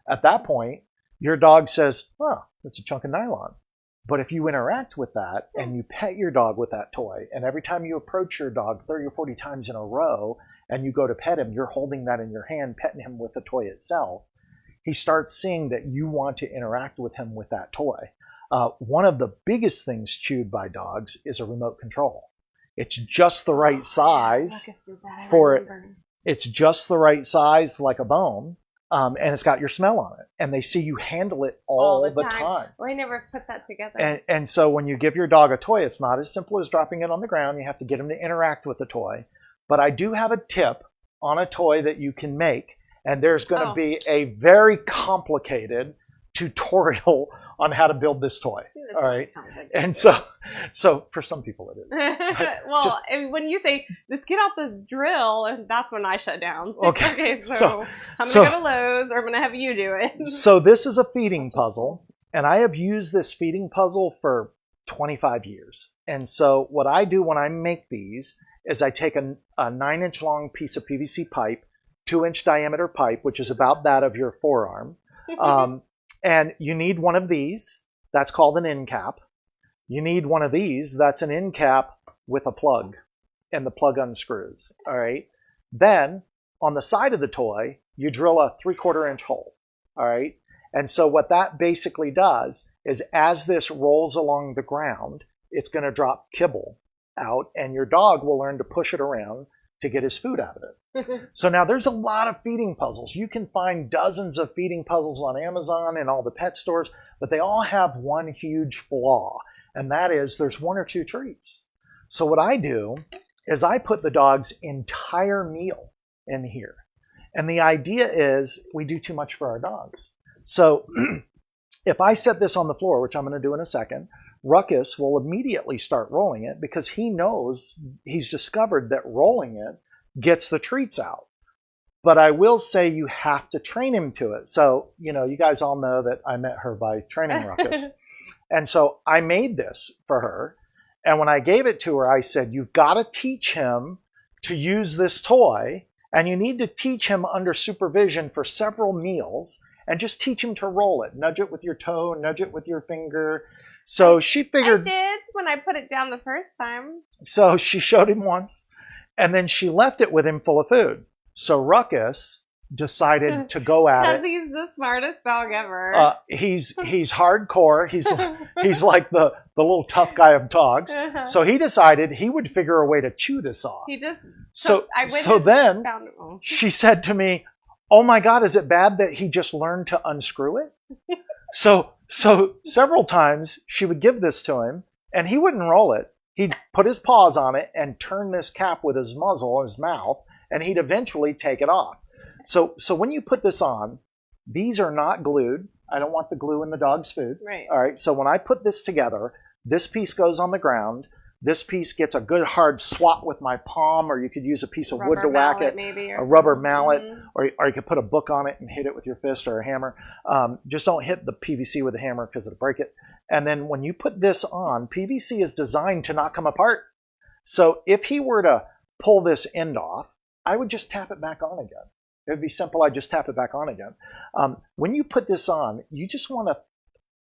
at that point, your dog says, oh, it's a chunk of nylon. But if you interact with that and you pet your dog with that toy, and every time you approach your dog 30 or 40 times in a row and you go to pet him, you're holding that in your hand, petting him with the toy itself, he starts seeing that you want to interact with him with that toy. One of the biggest things chewed by dogs is a remote control. It's just the right size for it. It's just the right size, like a bone. And it's got your smell on it, and they see you handle it all the time. Well, I never put that together. And so when you give your dog a toy, it's not as simple as dropping it on the ground. You have to get him to interact with the toy. But I do have a tip on a toy that you can make, and there's going to be a very complicated tutorial on how to build this toy. All right. And so for some people it is. Well, I mean, when you say just get out the drill, and that's when I shut down. Okay. So I'm going to go to Lowe's, or I'm going to have you do it. So this is a feeding puzzle, and I have used this feeding puzzle for 25 years. And so what I do when I make these is I take a 9-inch long piece of PVC pipe, 2-inch diameter pipe, which is about that of your forearm. And you need one of these. That's called an end cap. You need one of these. That's an end cap with a plug, and the plug unscrews. All right. Then on the side of the toy, you drill a 3/4 inch hole. All right. And so what that basically does is, as this rolls along the ground, it's going to drop kibble out, and your dog will learn to push it around to get his food out of it. So now there's a lot of feeding puzzles. You can find dozens of feeding puzzles on Amazon and all the pet stores, but they all have one huge flaw, and that is there's 1 or 2 treats. So what I do is I put the dog's entire meal in here. And the idea is we do too much for our dogs. So if I set this on the floor, which I'm going to do in a second, Ruckus will immediately start rolling it, because he knows, he's discovered that rolling it gets the treats out. But I will say you have to train him to it. So, you guys all know that I met her by training Ruckus. And so I made this for her. And when I gave it to her, I said, you've got to teach him to use this toy, and you need to teach him under supervision for several meals, and just teach him to roll it. Nudge it with your toe, nudge it with your finger. So she figured... I did when I put it down the first time. So she showed him once, and then she left it with him full of food. So Ruckus decided to go at it. Because he's the smartest dog ever. He's hardcore. He's like the little tough guy of dogs. So he decided he would figure a way to chew this off. He just... So then she said to me, oh my God, is it bad that he just learned to unscrew it? So several times she would give this to him, and he wouldn't roll it. He'd put his paws on it and turn this cap with his muzzle, his mouth, and he'd eventually take it off. So when you put this on, these are not glued. I don't want the glue in the dog's food. Right. All right. So when I put this together, this piece goes on the ground. This piece gets a good hard swat with my palm, or you could use a piece of wood to whack it, maybe, a rubber mallet, or you could put a book on it and hit it with your fist or a hammer. Just don't hit the PVC with a hammer, because it'll break it. And then when you put this on, PVC is designed to not come apart. So if he were to pull this end off, I would just tap it back on again. It would be simple. I'd just tap it back on again. When you put this on, you just want to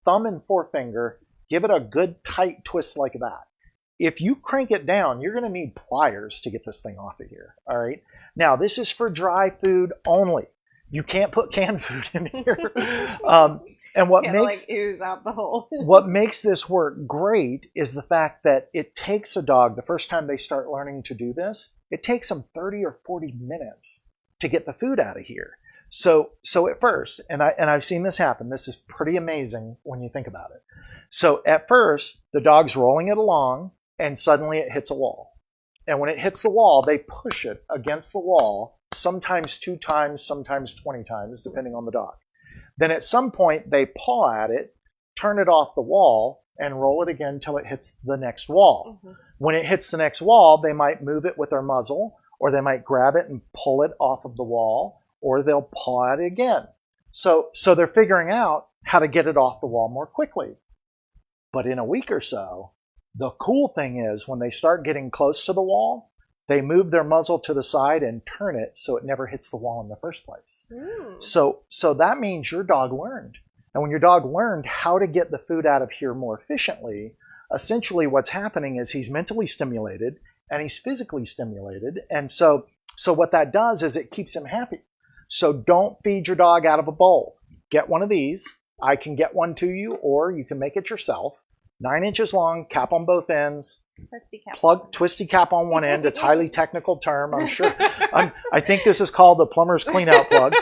thumb and forefinger, give it a good tight twist like that. If you crank it down, you're going to need pliers to get this thing off of here. All right. Now, this is for dry food only. You can't put canned food in here. And what makes ooze out the hole. What makes this work great is the fact that it takes a dog, the first time they start learning to do this, it takes them 30 or 40 minutes to get the food out of here. So at first, and I've seen this happen. This is pretty amazing when you think about it. So at first, the dog's rolling it along, and suddenly it hits a wall. And when it hits the wall, they push it against the wall, sometimes 2 times, sometimes 20 times, depending on the dog. Then at some point, they paw at it, turn it off the wall, and roll it again until it hits the next wall. When it hits the next wall, they might move it with their muzzle, or they might grab it and pull it off of the wall, or they'll paw it again. So they're figuring out how to get it off the wall more quickly. But in a week or so, the cool thing is when they start getting close to the wall, they move their muzzle to the side and turn it so it never hits the wall in the first place. So that means your dog learned. And when your dog learned how to get the food out of here more efficiently, essentially what's happening is he's mentally stimulated and he's physically stimulated. And so what that does is it keeps him happy. So don't feed your dog out of a bowl. Get one of these. I can get one to you, or you can make it yourself. 9 inches long, cap on both ends. Twisty cap on one end. It's a highly technical term, I'm sure. I think this is called the plumber's cleanout plug.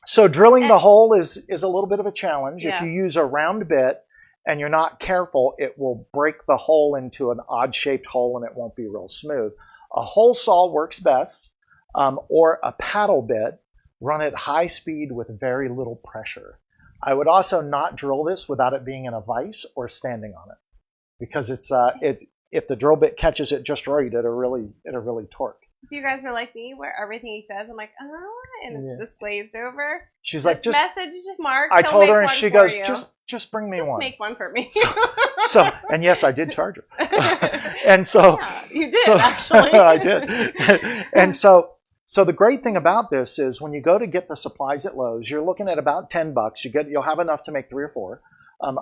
So drilling the hole is a little bit of a challenge. If you use a round bit and you're not careful, it will break the hole into an odd-shaped hole and it won't be real smooth. A hole saw works best, or a paddle bit run at high speed with very little pressure. I would also not drill this without it being in a vise or standing on it, because if the drill bit catches it just right, it'll really torque. If you guys are like me, where everything he says, I'm like, and it's just glazed over. She's like, just message Mark. I told her, and she goes, just bring me one. Make one for me. so, and yes, I did charge her. And so, you did actually. I did. And so the great thing about this is when you go to get the supplies at Lowe's, you're looking at about $10. You'll have enough to make 3 or 4.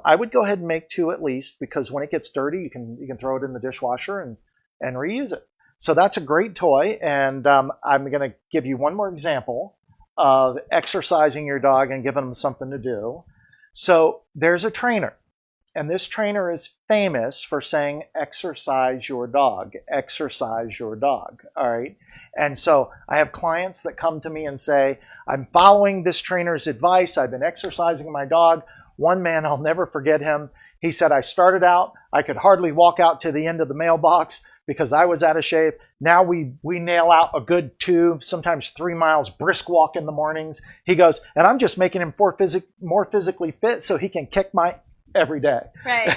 I would go ahead and make 2 at least, because when it gets dirty, you can throw it in the dishwasher and reuse it. So that's a great toy, and I'm going to give you one more example of exercising your dog and giving them something to do. So there's a trainer, and this trainer is famous for saying, exercise your dog, exercise your dog, all right? And so I have clients that come to me and say, I'm following this trainer's advice, I've been exercising my dog. One man, I'll never forget him, he said, I started out, I could hardly walk out to the end of the mailbox because I was out of shape. Now we nail out a good 2, sometimes 3 miles brisk walk in the mornings. He goes, and I'm just making him more physically fit so he can kick my every day. Right.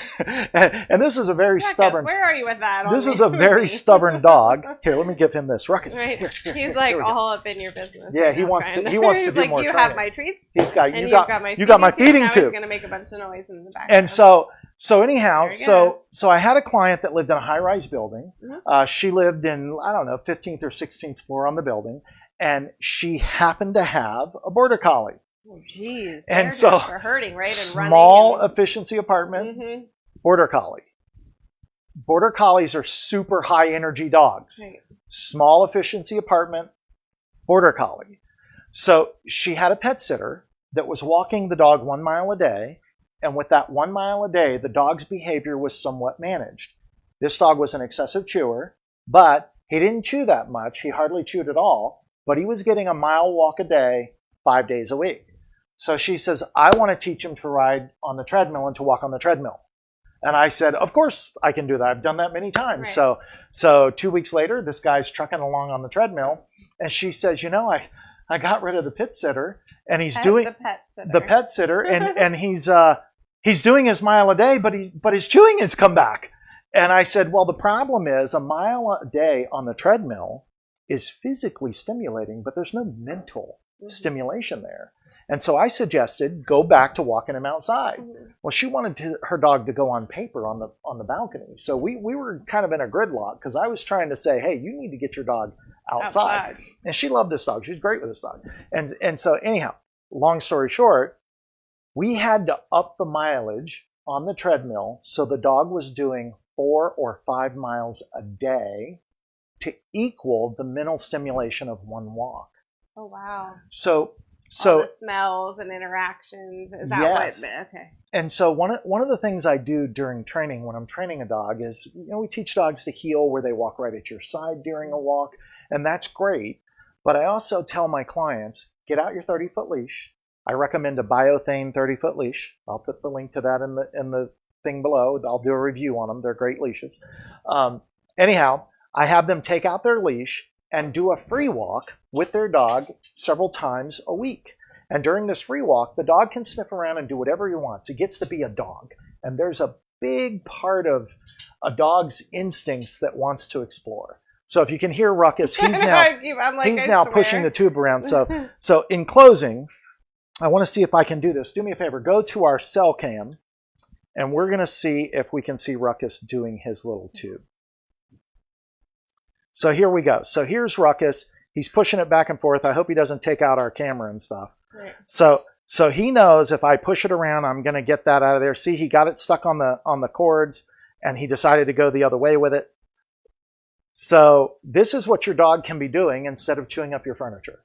and this is a very stubborn. Where are you with that? This is a very stubborn dog. Here, let me give him this. Ruckus. Right. Here, he's like all up in your business. Yeah, he wants to. He wants to do like, more. You training. have my treats. He's got. And you got my feeding tube. He's going to make a bunch of noise in the background. And so anyhow, so I had a client that lived in a high-rise building. She lived in, I don't know, 15th or 16th floor on the building, and she happened to have a border collie. Oh, geez. And so for herding, right? And small running efficiency apartment, border collie. Border collies are super high energy dogs. Right. Small efficiency apartment, border collie. So she had a pet sitter that was walking the dog 1 mile a day. And with that 1 mile a day, the dog's behavior was somewhat managed. This dog was an excessive chewer, but he didn't chew that much. He hardly chewed at all, but he was getting a mile walk a day, 5 days a week. So she says, I want to teach him to ride on the treadmill and to walk on the treadmill. And I said, of course I can do that. I've done that many times. Right. So 2 weeks later, this guy's trucking along on the treadmill. And she says, I got rid of the pit sitter, and he's doing the pet sitter, and he's doing his mile a day, but his chewing has come back. And I said, well, the problem is a mile a day on the treadmill is physically stimulating, but there's no mental stimulation there. And so I suggested go back to walking him outside. Well, she wanted her dog to go on paper on the balcony. So we were kind of in a gridlock because I was trying to say, hey, you need to get your dog outside. And she loved this dog. She's great with this dog. And so anyhow, long story short, we had to up the mileage on the treadmill so the dog was doing 4 or 5 miles a day to equal the mental stimulation of 1 walk. Oh, wow. So all the smells and interactions. Is that yes. what? Okay. And so one of the things I do during training when I'm training a dog is, we teach dogs to heel where they walk right at your side during a walk, and that's great. But I also tell my clients, get out your 30-foot leash. I recommend a Biothane 30-foot leash. I'll put the link to that in the thing below. I'll do a review on them. They're great leashes. Anyhow, I have them take out their leash and do a free walk with their dog several times a week. And during this free walk, the dog can sniff around and do whatever he wants. He gets to be a dog. And there's a big part of a dog's instincts that wants to explore. So if you can hear Ruckus, he's now pushing the tube around. So in closing, I want to see if I can do this. Do me a favor. Go to our cell cam, and we're going to see if we can see Ruckus doing his little tube. So here we go. So here's Ruckus. He's pushing it back and forth. I hope he doesn't take out our camera and stuff. Right. So he knows if I push it around, I'm going to get that out of there. See, he got it stuck on the cords, and he decided to go the other way with it. So this is what your dog can be doing instead of chewing up your furniture.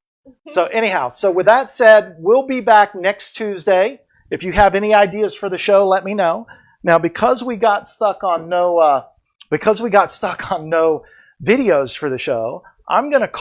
So anyhow, so with that said, we'll be back next Tuesday. If you have any ideas for the show, let me know. Now, because we got stuck on no videos for the show, I'm going to